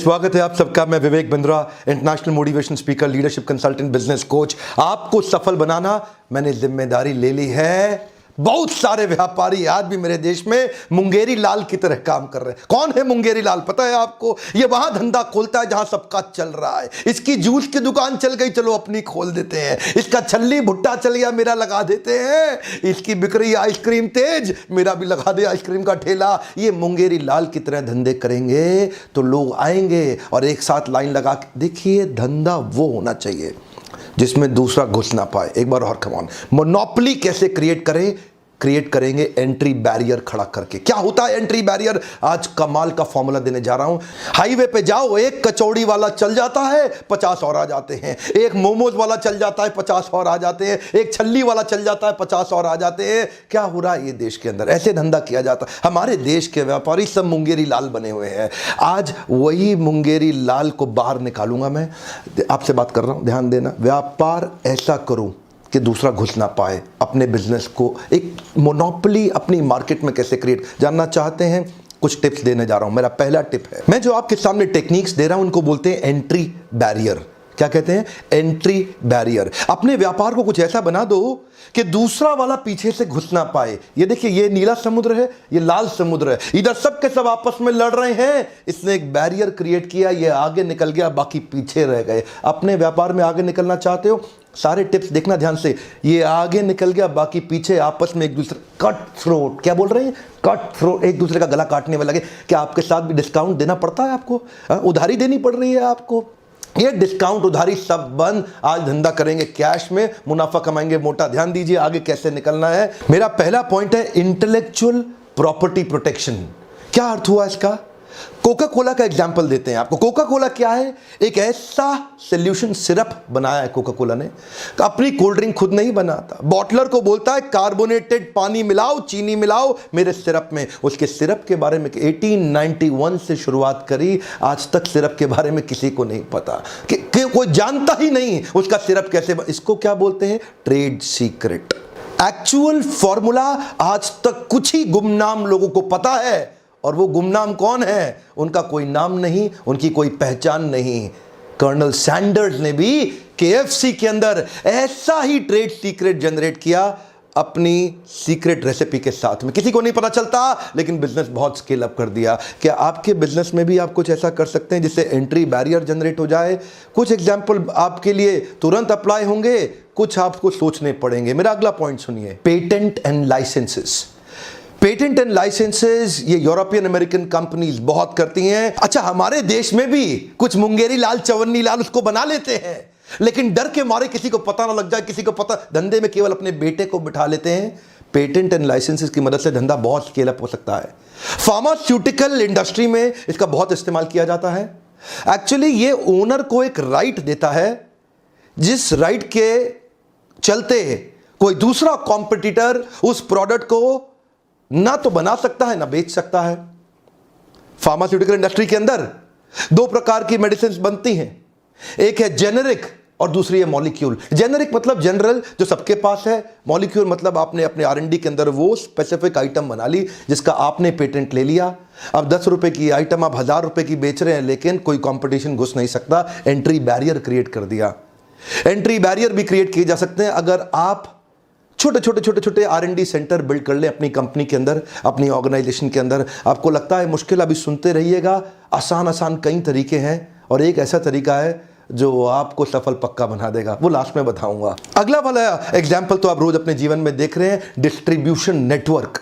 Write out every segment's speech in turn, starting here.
स्वागत है आप सबका। मैं Vivek Bindra, international motivation speaker, leadership consultant, business coach. आपको सफल बनाना मैंने जिम्मेदारी ले ली है। बहुत सारे व्यापारी आज भी मेरे देश में मुंगेरी लाल की तरह काम कर रहे हैं। कौन है मुंगेरी लाल पता है आपको? ये वहां धंधा खोलता है जहां सबका चल रहा है। इसकी जूस की दुकान चल गई, चलो अपनी खोल देते हैं। इसका छल्ली भुट्टा चल गया, मेरा लगा देते हैं। इसकी बिक रही आइसक्रीम तेज, मेरा भी लगा दे आइसक्रीम का ठेला। ये मुंगेरी लाल की तरह धंधे करेंगे तो लोग आएंगे और एक साथ लाइन लगा के। देखिए, धंधा वो होना चाहिए जिसमें दूसरा घुस ना पाए। एक बार और कम ऑन, मोनोपोली कैसे क्रिएट करें? क्रिएट करेंगे एंट्री बैरियर खड़ा करके। क्या होता है एंट्री बैरियर? आज कमाल का फॉर्मूला देने जा रहा हूं। हाईवे पे जाओ, एक कचौड़ी वाला चल जाता है, 50 और आ जाते हैं। एक मोमोज वाला चल जाता है, 50 और आ जाते हैं। एक छल्ली वाला चल जाता है, 50 और आ जाते हैं। क्या हो रहा है ये देश के अंदर? ऐसे धंधा किया जाता है। हमारे देश के व्यापारी सब मुंगेरी लाल बने हुए हैं। आज वही मुंगेरी लाल को बाहर निकालूंगा। मैं आपसे बात कर रहा हूं, ध्यान देना। व्यापार ऐसा करूं कि दूसरा घुस ना पाए। अपने बिजनेस को एक मोनोपोली अपनी मार्केट में कैसे क्रिएट जानना चाहते हैं? कुछ टिप्स देने जा रहा हूं। मेरा पहला टिप है, मैं जो आपके सामने टेक्निक्स दे रहा हूं उनको बोलते हैं एंट्री बैरियर। क्या कहते हैं? Entry barrier. अपने व्यापार को कुछ ऐसा बना दो कि दूसरा वाला पीछे से घुस ना पाए। ये देखिए, ये नीला समुद्र है, ये लाल समुद्र है। इधर सब के सब आपस में लड़ रहे हैं। इसने एक बैरियर क्रिएट किया, ये आगे निकल गया, बाकी पीछे रह गए। अपने व्यापार में आगे निकलना चाहते हो? सारे टिप्स देखना ध्यान से। ये आगे निकल गया, बाकी पीछे, आपस में एक दूसरे कट थ्रोट। क्या बोल रहे हैं? कट थ्रोट, एक दूसरे का गला काटने में लगे। क्या आपके साथ भी डिस्काउंट देना पड़ता है आपको? उधारी देनी पड़ रही है आपको? ये डिस्काउंट उधारी सब बंद। आज धंधा करेंगे कैश में, मुनाफा कमाएंगे मोटा। ध्यान दीजिए आगे कैसे निकलना है। मेरा पहला पॉइंट है इंटेलेक्चुअल प्रॉपर्टी प्रोटेक्शन। क्या अर्थ हुआ इसका? कोका कोला का एग्जाम्पल देते हैं आपको। कोका कोला क्या है? एक ऐसा सोल्यूशन सिरप बनाया है कोका कोला ने। अपनी कोल्ड ड्रिंक खुद नहीं बनाता, बॉटलर को बोलता है कार्बोनेटेड पानी मिलाओ, चीनी मिलाओ मेरे सिरप में। उसके सिरप के बारे में 1891 से शुरुआत करी, आज तक सिरप के बारे में किसी को नहीं पता, कि कोई जानता ही नहीं उसका सिरप कैसे। इसको क्या बोलते हैं? Trade secret. एक्चुअल फॉर्मूला आज तक कुछ ही गुमनाम लोगों को पता है, और वो गुमनाम कौन है? उनका कोई नाम नहीं, उनकी कोई पहचान नहीं। कर्नल सैंडर्स ने भी KFC के अंदर ऐसा ही ट्रेड सीक्रेट जनरेट किया अपनी सीक्रेट रेसिपी के साथ में। किसी को नहीं पता चलता, लेकिन बिजनेस बहुत स्केल अप कर दिया। क्या आपके बिजनेस में भी आप कुछ ऐसा कर सकते हैं जिससे एंट्री बैरियर जनरेट हो जाए? कुछ एग्जांपल आपके लिए तुरंत अप्लाई होंगे, कुछ आपको सोचने पड़ेंगे। मेरा अगला पॉइंट सुनिए, patent and licenses. Patent and licenses ये यूरोपियन अमेरिकन कंपनीज बहुत करती हैं। अच्छा, हमारे देश में भी कुछ मुंगेरी लाल, चवन्नी लाल उसको बना लेते हैं, लेकिन डर के मारे किसी को पता ना लग जाए, किसी को पता, धंधे में केवल अपने बेटे को बिठा लेते हैं। पेटेंट एंड लाइसेंसेस की मदद से धंधा बहुत स्केल अप हो सकता है। फार्मास्यूटिकल इंडस्ट्री में इसका बहुत इस्तेमाल किया जाता है। एक्चुअली ये ओनर को एक राइट देता है, जिस राइट के चलते कोई दूसरा कॉम्पिटिटर उस प्रोडक्ट को ना तो बना सकता है ना बेच सकता है। फार्मास्यूटिकल इंडस्ट्री के अंदर दो प्रकार की मेडिसिन बनती हैं, एक है जेनेरिक और दूसरी है मॉलिक्यूल। जेनेरिक मतलब जनरल, जो सबके पास है। मॉलिक्यूल मतलब आपने अपने R&D के अंदर वो स्पेसिफिक आइटम बना ली जिसका आपने पेटेंट ले लिया। अब 10 रुपए की आइटम आप 1000 रुपए की बेच रहे हैं, लेकिन कोई कंपटीशन घुस नहीं सकता। एंट्री बैरियर क्रिएट कर दिया। एंट्री बैरियर भी क्रिएट किए जा सकते हैं अगर आप छोटे छोटे R&D सेंटर बिल्ड कर ले अपनी कंपनी के अंदर, अपनी ऑर्गेनाइजेशन के अंदर। आपको लगता है मुश्किल, अभी सुनते रहिएगा। आसान कई तरीके हैं, और एक ऐसा तरीका है जो आपको सफल पक्का बना देगा, वो लास्ट में बताऊंगा। अगला वाला एग्जाम्पल तो आप रोज अपने जीवन में देख रहे हैं, डिस्ट्रीब्यूशन नेटवर्क।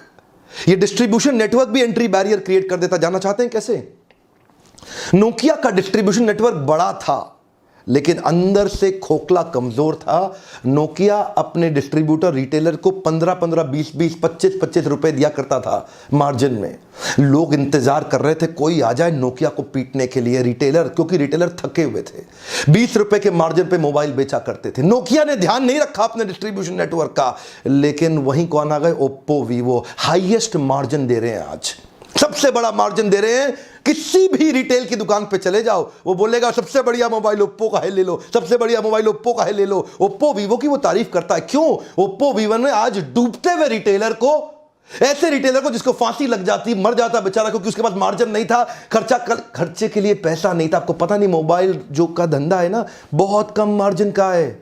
ये डिस्ट्रीब्यूशन नेटवर्क भी एंट्री बैरियर क्रिएट कर देता। जानना चाहते हैं कैसे? नोकिया का डिस्ट्रीब्यूशन नेटवर्क बड़ा था, लेकिन अंदर से खोखला, कमजोर था। नोकिया अपने डिस्ट्रीब्यूटर रिटेलर को 15-15, 20-20, 25-25 रुपए दिया करता था मार्जिन में। लोग इंतजार कर रहे थे कोई आ जाए नोकिया को पीटने के लिए, रिटेलर, क्योंकि रिटेलर थके हुए थे। 20 रुपए के मार्जिन पे मोबाइल बेचा करते थे। नोकिया ने ध्यान नहीं रखा अपने डिस्ट्रीब्यूशन नेटवर्क का, लेकिन वहीं कौन आ गए? Oppo, Vivo. Highest margin they रहे हैं आज, सबसे बड़ा मार्जिन दे रहे हैं। किसी भी रिटेल की दुकान पे चले जाओ, वो बोलेगा सबसे बढ़िया मोबाइल ओप्पो का है, ले लो। सबसे बढ़िया मोबाइल ओप्पो का है, ले लो। ओप्पो वीवो की वो तारीफ करता है। क्यों? ओप्पो वीवो ने आज डूबते हुए रिटेलर को ऐसे रिटेलर को जिसको फांसी लग जाती, मर जाता बेचारा, क्योंकि उसके पास मार्जिन नहीं था, खर्चे के लिए पैसा नहीं था। आपको पता नहीं मोबाइल जो का धंधा है ना, बहुत कम मार्जिन का है।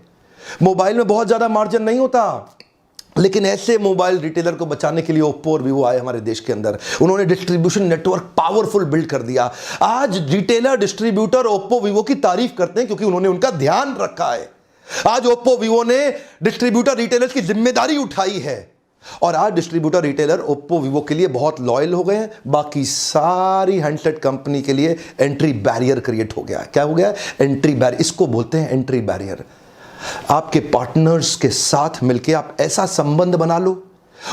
मोबाइल में बहुत ज्यादा मार्जिन नहीं होता, लेकिन ऐसे मोबाइल रिटेलर को बचाने के लिए ओप्पो और वीवो आए हमारे देश के अंदर। उन्होंने डिस्ट्रीब्यूशन नेटवर्क पावरफुल बिल्ड कर दिया। आज रिटेलर डिस्ट्रीब्यूटर ओप्पो वीवो की तारीफ करते हैं क्योंकि उन्होंने उनका ध्यान रखा है। आज ओप्पो वीवो ने डिस्ट्रीब्यूटर रिटेलर्स की जिम्मेदारी उठाई है और आज डिस्ट्रीब्यूटर रिटेलर ओप्पो वीवो के लिए बहुत लॉयल हो गए हैं। बाकी सारी हैंडसेट कंपनी के लिए एंट्री बैरियर क्रिएट हो गया है। क्या हो गया? Entry barrier. इसको बोलते हैं एंट्री बैरियर। आपके पार्टनर्स के साथ मिलकर आप ऐसा संबंध बना लो,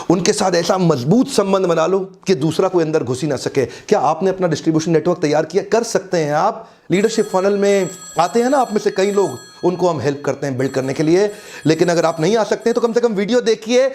उनके साथ ऐसा मजबूत संबंध बना लो कि दूसरा कोई अंदर घुस ही ना सके। क्या आपने अपना डिस्ट्रीब्यूशन नेटवर्क तैयार किया? कर सकते हैं आप। लीडरशिप फनल में आते हैं ना आप में से कई लोग, उनको हम हेल्प करते हैं बिल्ड करने के लिए। लेकिन अगर आप नहीं आ सकते हैं तो कम से कम वीडियो देखिए।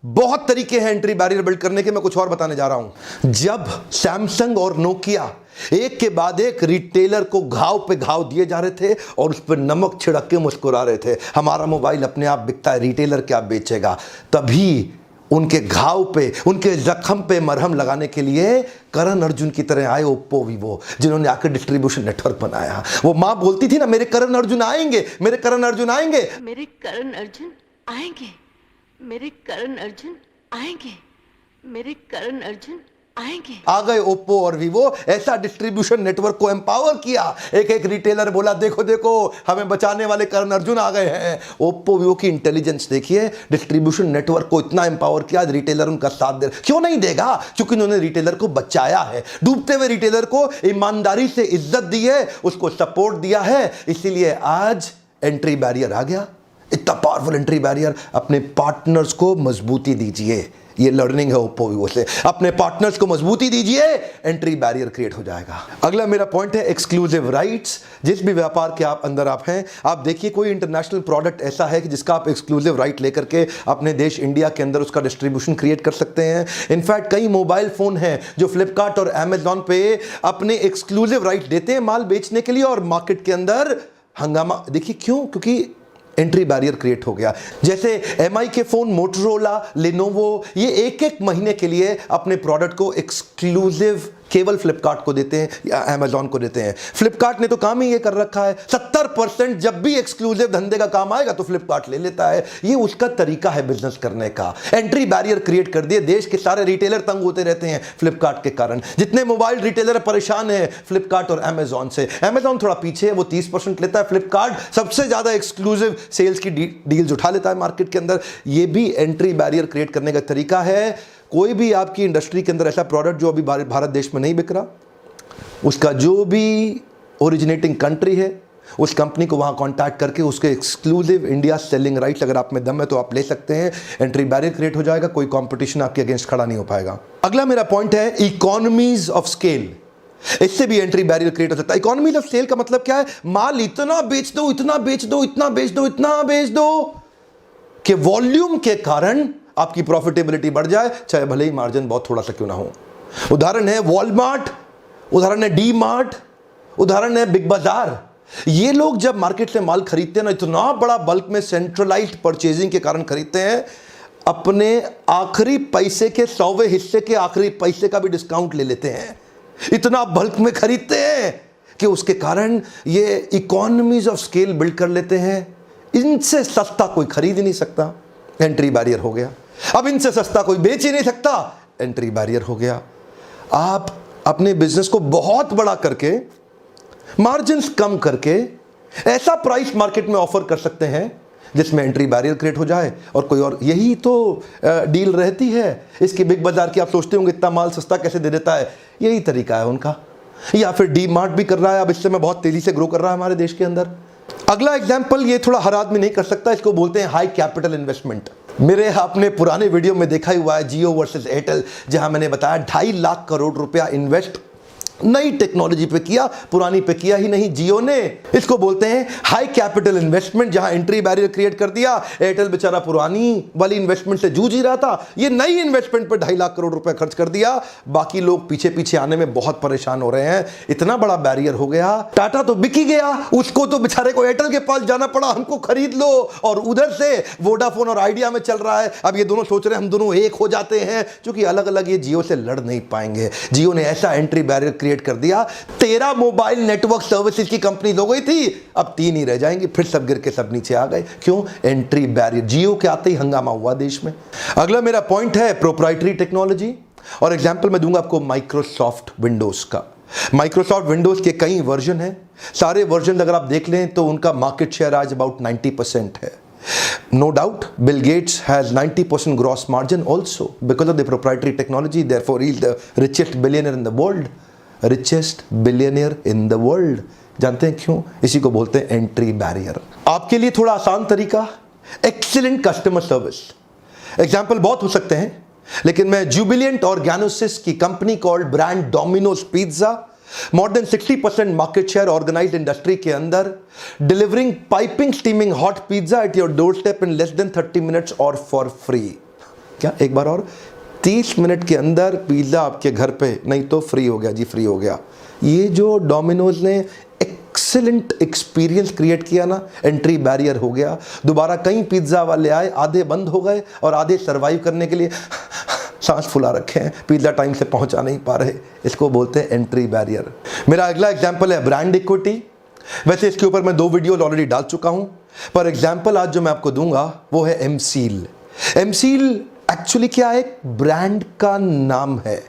बहुत तरीके हैं एंट्री बैरियर बिल्ड करने के। मैं कुछ और बताने जा रहा हूं। जब सैमसंग और नोकिया एक के बाद एक रिटेलर को घाव पे घाव दिए जा रहे थे और उस पर नमक छिड़क के मुस्कुरा रहे थे, हमारा मोबाइल अपने आप बिकता है, रिटेलर क्या बेचेगा, तभी उनके घाव पे, उनके जख्म पे मरहम लगाने के लिए करण अर्जुन की तरह आए ओप्पो वीवो, जिन्होंने आकर डिस्ट्रीब्यूशन नेटवर्क बनाया। वो मां बोलती थी ना, मेरे करण अर्जुन आएंगे, मेरे करण अर्जुन आएंगे, मेरे करण अर्जुन आएंगे, मेरे करण अर्जुन आएंगे, मेरे करण अर्जुन आएंगे। आ गए ओप्पो और वीवो, ऐसा डिस्ट्रीब्यूशन नेटवर्क को एम्पावर किया। एक एक रिटेलर बोला, देखो देखो हमें बचाने वाले करण अर्जुन आ गए हैं। ओप्पो वीवो की इंटेलिजेंस देखिए, डिस्ट्रीब्यूशन नेटवर्क को इतना एम्पावर किया, रिटेलर उनका साथ दे। क्यों नहीं देगा? क्योंकि उन्होंने रिटेलर को बचाया है। डूबते हुए रिटेलर को ईमानदारी से इज्जत दी है, उसको सपोर्ट दिया है, इसीलिए आज एंट्री बैरियर आ गया। इतना पावरफुल एंट्री बैरियर। अपने पार्टनर्स को मजबूती दीजिए, ये लर्निंग है ओप्पो वीवो से। अपने पार्टनर्स को मजबूती दीजिए, एंट्री बैरियर क्रिएट हो जाएगा। अगला मेरा पॉइंट है एक्सक्लूसिव राइट्स। जिस भी व्यापार के आप अंदर आप हैं, आप देखिए कोई इंटरनेशनल प्रोडक्ट ऐसा है कि जिसका आप एक्सक्लूसिव राइट लेकर के अपने देश इंडिया के अंदर उसका डिस्ट्रीब्यूशन क्रिएट कर सकते हैं। इनफैक्ट कई मोबाइल फोन हैं जो फ्लिपकार्ट और अमेजॉन पे अपने एक्सक्लूसिव राइट देते हैं माल बेचने के लिए, और मार्केट के अंदर हंगामा। देखिए क्यों? क्योंकि एंट्री बैरियर क्रिएट हो गया। जैसे एमआई के फोन, मोटोरोला, लेनोवो, ये एक एक महीने के लिए अपने प्रोडक्ट को एक्सक्लूसिव केवल फ्लिपकार्ट को देते हैं या अमेजॉन को देते हैं। फ्लिपकार्ट ने तो काम ही ये कर रखा है, 70% जब भी एक्सक्लूसिव धंधे का काम आएगा तो फ्लिपकार्ट ले लेता है। ये उसका तरीका है बिजनेस करने का। एंट्री बैरियर क्रिएट कर दिए। देश के सारे रिटेलर तंग होते रहते हैं फ्लिपकार्ट के कारण। जितने मोबाइल रिटेलर परेशान हैं फ्लिपकार्ट और अमेजॉन से। अमेजॉन थोड़ा पीछे है, वो 30% लेता है। फ्लिपकार्ट सबसे ज्यादा एक्सक्लूसिव सेल्स की डील्स उठा लेता है मार्केट के अंदर। ये भी एंट्री बैरियर क्रिएट करने का तरीका है। कोई भी आपकी इंडस्ट्री के अंदर ऐसा प्रोडक्ट जो अभी भारत देश में नहीं बिक रहा, उसका जो भी ओरिजिनेटिंग कंट्री है, उस कंपनी को वहां कांटेक्ट करके उसके एक्सक्लूसिव इंडिया सेलिंग राइट्स अगर आप में दम है तो आप ले सकते हैं। एंट्री बैरियर क्रिएट हो जाएगा, कोई कंपटीशन आपके अगेंस्ट खड़ा नहीं हो पाएगा। अगला मेरा पॉइंट है इकोनॉमीज ऑफ स्केल। इससे भी एंट्री बैरियर क्रिएट हो सकता है। इकोनॉमीज ऑफ स्केल का मतलब क्या है? माल इतना बेच दो, इतना बेच दो, इतना बेच दो, इतना बेच दो कि वॉल्यूम के कारण आपकी प्रॉफिटेबिलिटी बढ़ जाए, चाहे भले ही मार्जिन बहुत थोड़ा सा क्यों ना हो। उदाहरण है वॉलमार्ट, उदाहरण है डी मार्ट, उदाहरण है बिग बाजार। ये लोग जब मार्केट से माल खरीदते हैं ना, इतना बड़ा बल्क में सेंट्रलाइज्ड परचेजिंग के कारण खरीदते हैं, अपने आखिरी पैसे के 100वें हिस्से के आखिरी पैसे का भी डिस्काउंट ले लेते हैं। इतना बल्क में खरीदते हैं कि उसके कारण ये इकोनॉमीज ऑफ स्केल बिल्ड कर लेते हैं। इनसे सस्ता कोई खरीद ही नहीं सकता, एंट्री बैरियर हो गया। अब इनसे सस्ता कोई बेच ही नहीं सकता, एंट्री बैरियर हो गया। आप अपने बिजनेस को बहुत बड़ा करके, मार्जिन्स कम करके ऐसा प्राइस मार्केट में ऑफर कर सकते हैं जिसमें एंट्री बैरियर क्रिएट हो जाए और कोई और। यही तो डील रहती है इसकी बिग बाजार की। आप सोचते होंगे इतना माल सस्ता कैसे दे देता है, यही तरीका है उनका। या फिर डी मार्ट भी कर रहा है, अब इससे में बहुत तेजी से ग्रो कर रहा है हमारे देश के अंदर। अगला एग्जाम्पल, ये थोड़ा हर आदमी नहीं कर सकता, इसको बोलते हैं हाई कैपिटल इन्वेस्टमेंट। मेरे आपने पुराने वीडियो में देखा ही हुआ है जियो वर्सेस एयरटेल, जहां मैंने बताया 2.5 लाख करोड़ रुपया इन्वेस्ट नई टेक्नोलॉजी पे किया, पुरानी पे किया ही नहीं जियो ने। इसको बोलते हैं हाई कैपिटल इन्वेस्टमेंट, जहां एंट्री बैरियर क्रिएट कर दिया। एयरटेल बेचारा पुरानी वाली इन्वेस्टमेंट से जूझ ही रहा था, ये नई इन्वेस्टमेंट पे 2.5 लाख करोड़ रुपए खर्च कर दिया। बाकी लोग पीछे पीछे आने में बहुत परेशान हो रहे हैं, इतना बड़ा बैरियर हो गया। टाटा तो बिक ही गया, उसको तो बेचारे को एयरटेल के पास जाना पड़ा, हमको खरीद लो। और उधर से वोडाफोन और आइडिया में चल रहा है। अब ये दोनों सोच रहे हैं हम दोनों एक हो जाते हैं, क्योंकि अलग अलग ये जियो से लड़ नहीं पाएंगे। जियो ने ऐसा एंट्री बैरियर क्रिएट कर दिया, 13 मोबाइल नेटवर्क सर्विसेज की कंपनी हो गई थी, अब 3 ही रह जाएंगी, फिर सब गिर के सब नीचे आ गए। क्यों? Entry barrier. जियो के आते ही हंगामा हुआ देश में। अगला मेरा पॉइंट है प्रोप्राइटरी टेक्नोलॉजी, और एग्जांपल मैं दूंगा आपको माइक्रोसॉफ्ट विंडोज का। माइक्रोसॉफ्ट विंडोज के कई वर्जन हैं, सारे वर्जन अगर आप देख लें तो उनका मार्केट शेयर आज अबाउट 90% है। No doubt, Bill Gates has 90% gross margin also because of the proprietary technology. Therefore, he's the richest billionaire in the world. Richest billionaire in the world. जानते हैं क्यों? इसी को बोलते हैं एंट्री बैरियर। आपके लिए थोड़ा आसान तरीका, एक्सीलेंट कस्टमर सर्विस। एग्जाम्पल बहुत हो सकते हैं, लेकिन मैं जुबिलियंट और ज्ञानोसिस की company called brand Domino's pizza, more than 60% market share organised industry के अंदर, delivering piping steaming hot pizza at your doorstep in less than 30 minutes और फॉर फ्री। क्या एक बार और? 30 मिनट के अंदर पिज्जा आपके घर पे, नहीं तो फ्री हो गया जी, फ्री हो गया। ये जो डोमिनोज ने एक्सीलेंट एक्सपीरियंस क्रिएट किया ना, एंट्री बैरियर हो गया। दोबारा कई पिज्जा वाले आए, आधे बंद हो गए और आधे सरवाइव करने के लिए सांस फुला रखे हैं, पिज्जा टाइम से पहुंचा नहीं पा रहे। इसको बोलते हैं एंट्री बैरियर। मेरा अगला एग्जांपल है ब्रांड इक्विटी। वैसे इसके ऊपर मैं 2 वीडियो ऑलरेडी डाल चुका हूं, पर एग्जांपल आज जो मैं आपको दूंगा वो है एमसील। एमसील एक्चुअली क्या है? ब्रांड का नाम है।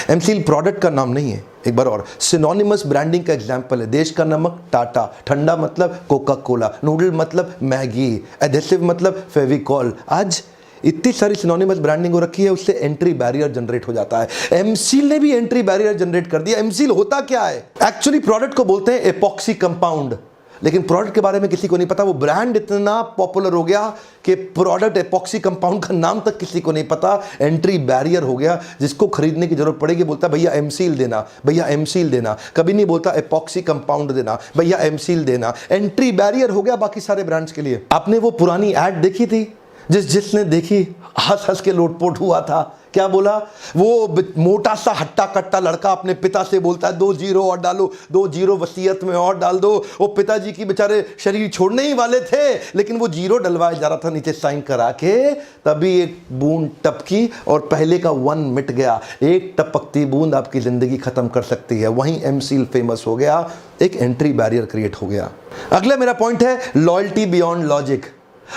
एमसील प्रोडक्ट का नाम नहीं है। एक बार और, सिनोनिमस ब्रांडिंग का एग्जांपल है। देश का नमक टाटा, ठंडा मतलब कोका कोला, नूडल मतलब मैगी, एडहेसिव मतलब फेविकॉल। आज इतनी सारी सिनोनिमस ब्रांडिंग हो रखी है, उससे एंट्री बैरियर जनरेट हो जाता है। एमसील ने भी एंट्री बैरियर जनरेट कर दिया। एमसील होता क्या है? एक्चुअली प्रोडक्ट को बोलते हैं एपॉक्सी कंपाउंड, लेकिन प्रोडक्ट के बारे में किसी को नहीं पता। वो ब्रांड इतना पॉपुलर हो गया कि प्रोडक्ट एपॉक्सी कंपाउंड का नाम तक किसी को नहीं पता। एंट्री बैरियर हो गया। जिसको खरीदने की जरूरत पड़ेगी बोलता भैया एमसील देना, भैया एमसील देना। कभी नहीं बोलता एपॉक्सी कंपाउंड देना, भैया एमसील देना। एंट्री बैरियर हो गया बाकी सारे ब्रांड्स के लिए। आपने वो पुरानी एड देखी थी, जिसने देखी हंस हंस के लोटपोट हुआ था। क्या बोला? वो मोटा सा हट्टा कट्टा लड़का अपने पिता से बोलता है 2 जीरो और डालो, 2 जीरो वसीयत में और डाल दो। वो पिताजी की बेचारे शरीर छोड़ने ही वाले थे, लेकिन वो जीरो डलवाया जा रहा था नीचे साइन करा के। तभी एक बूंद टपकी और पहले का 1 मिट गया। एक टपकती बूंद आपकी जिंदगी खत्म कर सकती है। वहीं एमसील फेमस हो गया, एक एंट्री बैरियर क्रिएट हो गया। अगला मेरा पॉइंट है लॉयल्टी बियॉन्ड लॉजिक।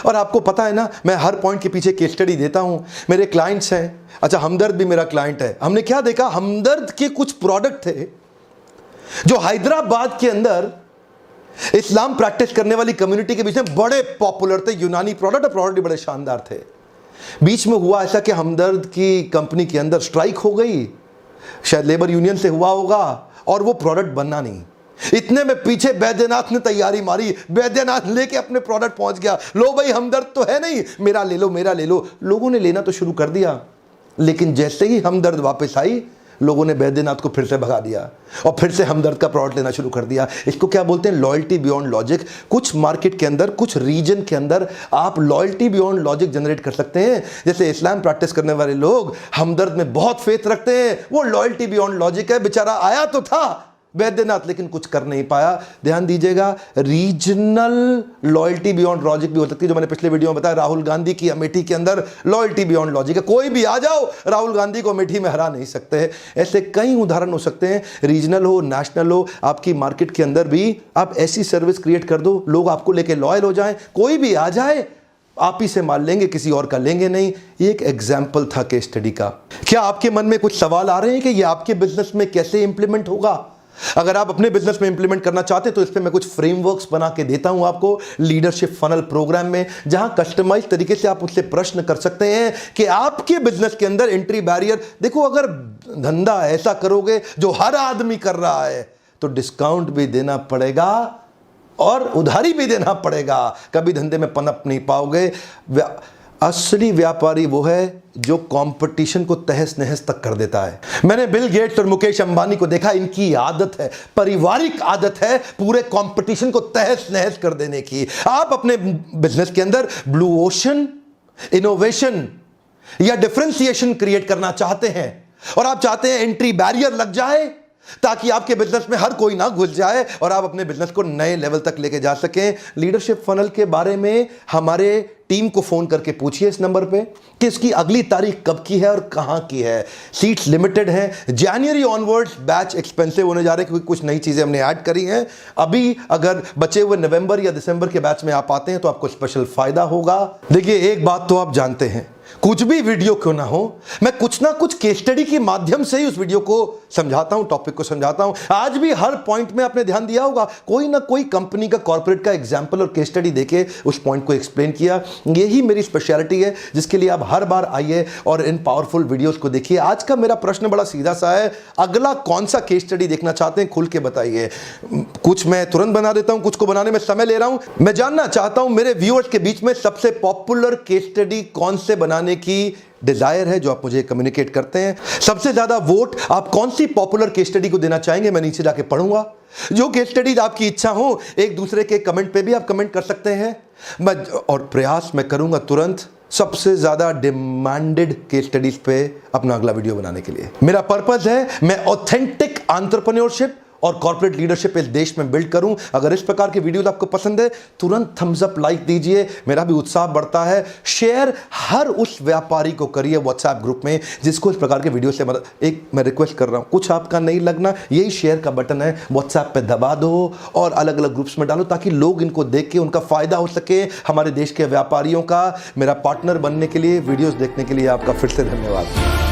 और आपको पता है ना, मैं हर पॉइंट के पीछे केस स्टडी देता हूं। मेरे क्लाइंट्स हैं, अच्छा हमदर्द भी मेरा क्लाइंट है। हमने क्या देखा, हमदर्द के कुछ प्रोडक्ट थे जो हैदराबाद के अंदर इस्लाम प्रैक्टिस करने वाली कम्युनिटी के बीच में बड़े पॉपुलर थे। यूनानी प्रोडक्ट, और प्रोडक्ट भी बड़े शानदार थे। बीच में हुआ ऐसा कि हमदर्द की कंपनी के अंदर स्ट्राइक हो गई, शायद लेबर यूनियन से हुआ होगा, और वो प्रोडक्ट बनना नहीं। इतने में पीछे बैद्यनाथ ने तैयारी मारी, बैद्यनाथ लेके अपने प्रोडक्ट पहुंच गया। लो भाई हमदर्द तो है नहीं, मेरा ले लो, मेरा ले लो। लोगों ने लेना तो शुरू कर दिया, लेकिन जैसे ही हमदर्द वापस आई, लोगों ने बैद्यनाथ को फिर से भगा दिया और फिर से हमदर्द का प्रोडक्ट लेना शुरू कर दिया। इसको क्या बोलते हैं? Loyalty beyond logic. कुछ मार्केट के अंदर, कुछ रीजन के अंदर आप लॉयल्टी बियॉन्ड लॉजिक जनरेट कर सकते हैं। जैसे इस्लाम प्रैक्टिस करने वाले लोग हमदर्द में बहुत फेथ रखते हैं, वो लॉयल्टी बियॉन्ड लॉजिक है। बेचारा आया तो था बैद्यनाथ, लेकिन कुछ कर नहीं पाया। ध्यान दीजिएगा, रीजनल लॉयल्टी बियॉन्ड लॉजिक भी हो सकती है, जो मैंने पिछले वीडियो में बताया। राहुल गांधी की अमेठी के अंदर लॉयल्टी बियॉन्ड लॉजिक है। कोई भी आ जाओ, राहुल गांधी को अमेठी में हरा नहीं सकते। ऐसे कई उदाहरण हो सकते हैं, रीजनल हो, नेशनल हो। आपकी मार्केट के अंदर भी आप ऐसी सर्विस क्रिएट कर दो, लोग आपको लेके लॉयल हो जाएं। कोई भी आ जाए, आप ही से माल लेंगे, किसी और का लेंगे नहीं। ये एक एग्जाम्पल था केस स्टडी का। क्या आपके मन में कुछ सवाल आ रहे हैं कि ये आपके बिजनेस में कैसे इंप्लीमेंट होगा? अगर आप अपने बिजनेस में इंप्लीमेंट करना चाहते हैं तो इस पे मैं कुछ फ्रेमवर्क्स बना के देता हूं आपको लीडरशिप फनल प्रोग्राम में, जहां कस्टमाइज तरीके से आप उससे प्रश्न कर सकते हैं कि आपके बिजनेस के अंदर एंट्री बैरियर। देखो, अगर धंधा ऐसा करोगे जो हर आदमी कर रहा है तो डिस्काउंट भी देना पड़ेगा और उधारी भी देना पड़ेगा। कभी धंधे में पनप नहीं पाओगे। असली व्यापारी वो है जो कंपटीशन को तहस नहस तक कर देता है। मैंने बिल गेट्स और मुकेश अंबानी को देखा, इनकी आदत है, पारिवारिक आदत है पूरे कंपटीशन को तहस नहस कर देने की। आप अपने बिजनेस के अंदर ब्लू ओशन, इनोवेशन या डिफरेंशिएशन क्रिएट करना चाहते हैं और आप चाहते हैं एंट्री बैरियर लग जाए ताकि आपके बिजनेस में हर कोई ना घुस जाए और आप अपने बिजनेस को नए लेवल तक लेके जा सकें। लीडरशिप फनल के बारे में हमारे टीम को फोन करके पूछिए इस नंबर पे कि इसकी अगली तारीख कब की है और कहां की है। सीट्स लिमिटेड हैं। जनवरी ऑनवर्ड्स बैच एक्सपेंसिव होने जा रहे हैं क्योंकि कुछ नई चीजें हमने ऐड करी हैं। अभी अगर बचे हुए नवंबर या दिसंबर के बैच में आप आते हैं तो आपको स्पेशल फायदा होगा। देखिए, एक बात तो आप जानते हैं, कुछ भी वीडियो क्यों ना हो, मैं कुछ ना कुछ केस स्टडी के माध्यम से ही उस वीडियो को समझाता हूं, टॉपिक को समझाता हूं। आज भी हर पॉइंट में आपने ध्यान दिया होगा, कोई ना कोई कंपनी का, कॉर्पोरेट का एग्जांपल और केस स्टडी देके उस पॉइंट को एक्सप्लेन किया। यही मेरी स्पेशलिटी है जिसके लिए आप हर बार आइए और इन पावरफुल वीडियोस को देखिए। आज का मेरा प्रश्न बड़ा सीधा सा है, अगला कौन सा केस स्टडी देखना चाहते हैं खुल के बताइए। कुछ मैं तुरंत बना देता हूं, कुछ को बनाने में समय ले रहा हूं। मैं जानना चाहता हूं मेरे व्यूअर्स के बीच में सबसे पॉपुलर केस स्टडी कौन से बनाने की डिजायर है, जो आप मुझे कम्युनिकेट करते हैं। सबसे ज्यादा वोट आप कौन सी पॉपुलर केस स्टडी को देना चाहेंगे, मैं नीचे जाके पढ़ूंगा। जो केस स्टडीज आपकी इच्छा हो, एक दूसरे के कमेंट पे भी आप कमेंट कर सकते हैं। और प्रयास मैं करूंगा तुरंत सबसे ज्यादा डिमांडेड केस स्टडीज पे अपना अगला वीडियो बनाने के लिए। मेरा पर्पस है मैं ऑथेंटिक एंटरप्रेन्योरशिप और कॉर्पोरेट लीडरशिप इस देश में बिल्ड करूं। अगर इस प्रकार के वीडियोस आपको पसंद है, तुरंत थम्स अप, लाइक दीजिए, मेरा भी उत्साह बढ़ता है। शेयर हर उस व्यापारी को करिए व्हाट्सएप ग्रुप में जिसको इस प्रकार के वीडियो से मदद। एक मैं रिक्वेस्ट कर रहा हूं, कुछ आपका नहीं लगना, यही शेयर का बटन है, व्हाट्सएप पे दबा दो और अलग अलग ग्रुप्स में डालो ताकि लोग इनको देख के उनका फायदा हो सके। हमारे देश के व्यापारियों का मेरा पार्टनर बनने के लिए, वीडियोस देखने के लिए आपका फिर से धन्यवाद।